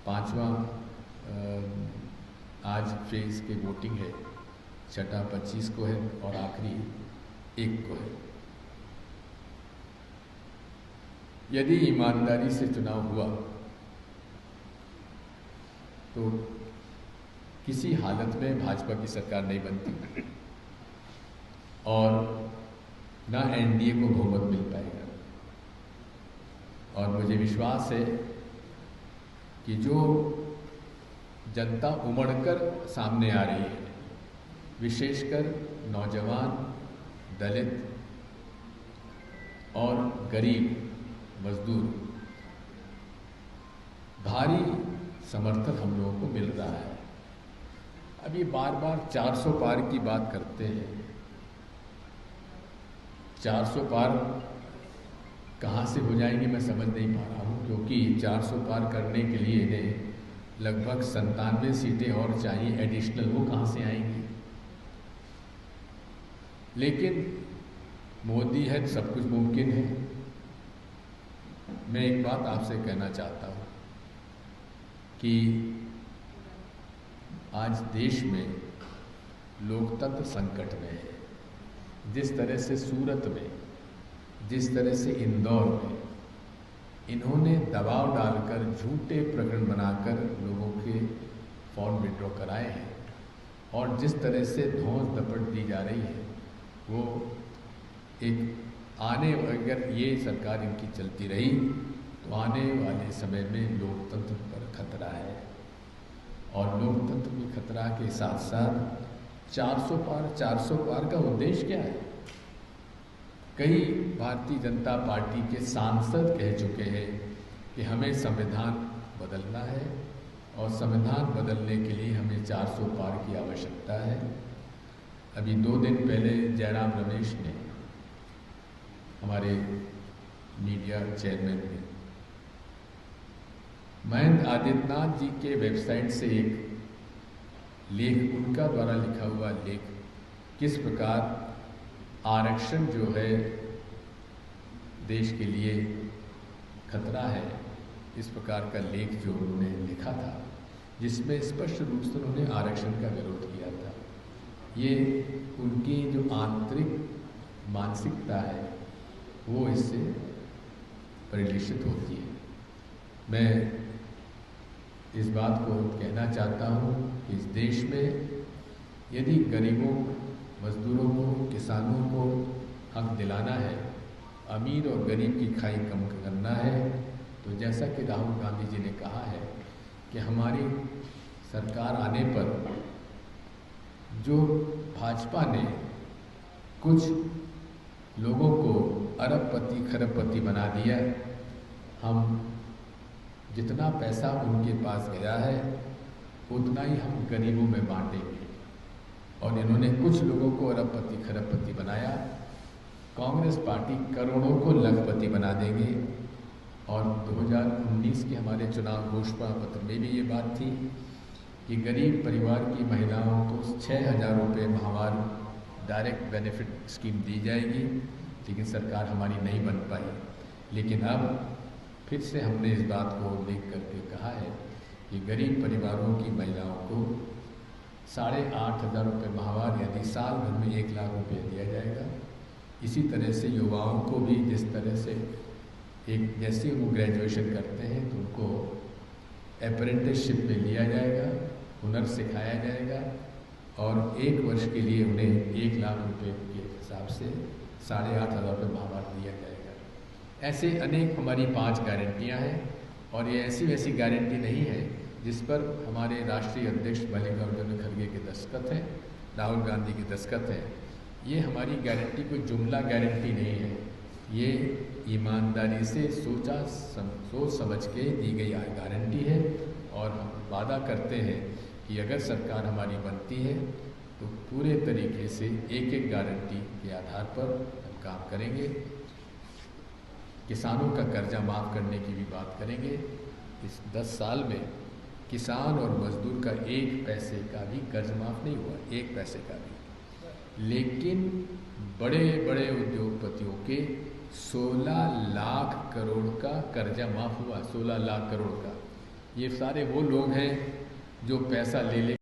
5वां आज फेज़ की वोटिंग है, छठा 25 को है और आखिरी 1 को है। यदि ईमानदारी से चुनाव हुआ तो किसी हालत में भाजपा की सरकार नहीं बनती और ना एनडीए को बहुमत मिल पाएगा। और मुझे विश्वास है कि जो जनता उमड़कर सामने आ रही है, विशेषकर नौजवान, दलित और गरीब मजदूर, भारी समर्थन हम लोगों को मिल रहा है। अभी बार बार 400 पार की बात करते हैं। 400 पार कहाँ से हो जाएंगे मैं समझ नहीं पा रहा हूँ, क्योंकि 400 पार करने के लिए इन्हें लगभग 97 सीटें और चाहिए एडिशनल, वो कहाँ से आएंगी। लेकिन मोदी है तो सब कुछ मुमकिन है। मैं एक बात आपसे कहना चाहता हूँ कि आज देश में लोकतंत्र संकट में है। जिस तरह से सूरत में, जिस तरह से इंदौर में इन्होंने दबाव डालकर झूठे प्रकरण बनाकर लोगों के फॉर्म विड्रॉ कराए हैं और जिस तरह से धौंस दपट दी जा रही है, वो एक अगर ये सरकार इनकी चलती रही तो आने वाले समय में लोकतंत्र पर खतरा है। और लोकतंत्र में खतरा के साथ साथ 400 पार का उद्देश्य क्या है? कई भारतीय जनता पार्टी के सांसद कह चुके हैं कि हमें संविधान बदलना है और संविधान बदलने के लिए हमें 400 पार की आवश्यकता है। अभी 2 दिन पहले जयराम रमेश ने, हमारे मीडिया चेयरमैन ने, महेंद्र आदित्यनाथ जी के वेबसाइट से एक लेख, उनका द्वारा लिखा हुआ लेख, किस प्रकार आरक्षण जो है देश के लिए खतरा है, इस प्रकार का लेख जो उन्होंने लिखा था, जिसमें स्पष्ट रूप से उन्होंने आरक्षण का विरोध किया था। ये उनकी जो आंतरिक मानसिकता है वो इससे परिलक्षित होती है। मैं इस बात को कहना चाहता हूँ कि इस देश में यदि गरीबों, मजदूरों को, किसानों को हक दिलाना है, अमीर और गरीब की खाई कम करना है, तो जैसा कि राहुल गांधी जी ने कहा है कि हमारी सरकार आने पर जो भाजपा ने कुछ लोगों को अरबपति खरबपति बना दिया, हम जितना पैसा उनके पास गया है उतना ही हम गरीबों में बांटेंगे। और इन्होंने कुछ लोगों को अरबपति खरबपति बनाया। कांग्रेस पार्टी करोड़ों को लखपति बना देंगे। और 2019 के हमारे चुनाव घोषणा पत्र में भी ये बात थी कि गरीब परिवार की महिलाओं को 6,000 रुपये माहवार डायरेक्ट बेनिफिट स्कीम दी जाएगी, लेकिन सरकार हमारी नहीं बन पाई। लेकिन अब फिर से हमने इस बात को उल्लेख करके कहा है कि गरीब परिवारों की महिलाओं को 8,500 रुपये माहवार, यानी साल भर में 1 लाख रुपये दिया जाएगा। इसी तरह से युवाओं को भी जिस तरह से जैसे वो ग्रेजुएशन करते हैं तो उनको अप्रेंटिसशिप में लिया जाएगा, हुनर सिखाया जाएगा और 1 वर्ष के लिए उन्हें 1 लाख रुपये के हिसाब से 8,500 रुपये माहवार दिया जाएगा। ऐसे अनेक हमारी 5 गारंटियां हैं और ये ऐसी वैसी गारंटी नहीं है जिस पर हमारे राष्ट्रीय अध्यक्ष मल्लिकार्जुन खड़गे के दस्तखत हैं, राहुल गांधी के दस्तखत हैं। ये हमारी गारंटी कोई जुमला गारंटी नहीं है, ये ईमानदारी से सोच समझ के दी गई गारंटी है। और हम वादा करते हैं कि अगर सरकार हमारी बनती है तो पूरे तरीके से एक गारंटी के आधार पर हम काम करेंगे। किसानों का कर्जा माफ़ करने की भी बात करेंगे। इस 10 साल में किसान और मजदूर का 1 पैसे का भी कर्ज माफ़ नहीं हुआ, 1 पैसे का भी। लेकिन बड़े बड़े उद्योगपतियों के 16 लाख करोड़ का कर्जा माफ़ हुआ, 16 लाख करोड़ का। ये सारे वो लोग हैं जो पैसा ले ले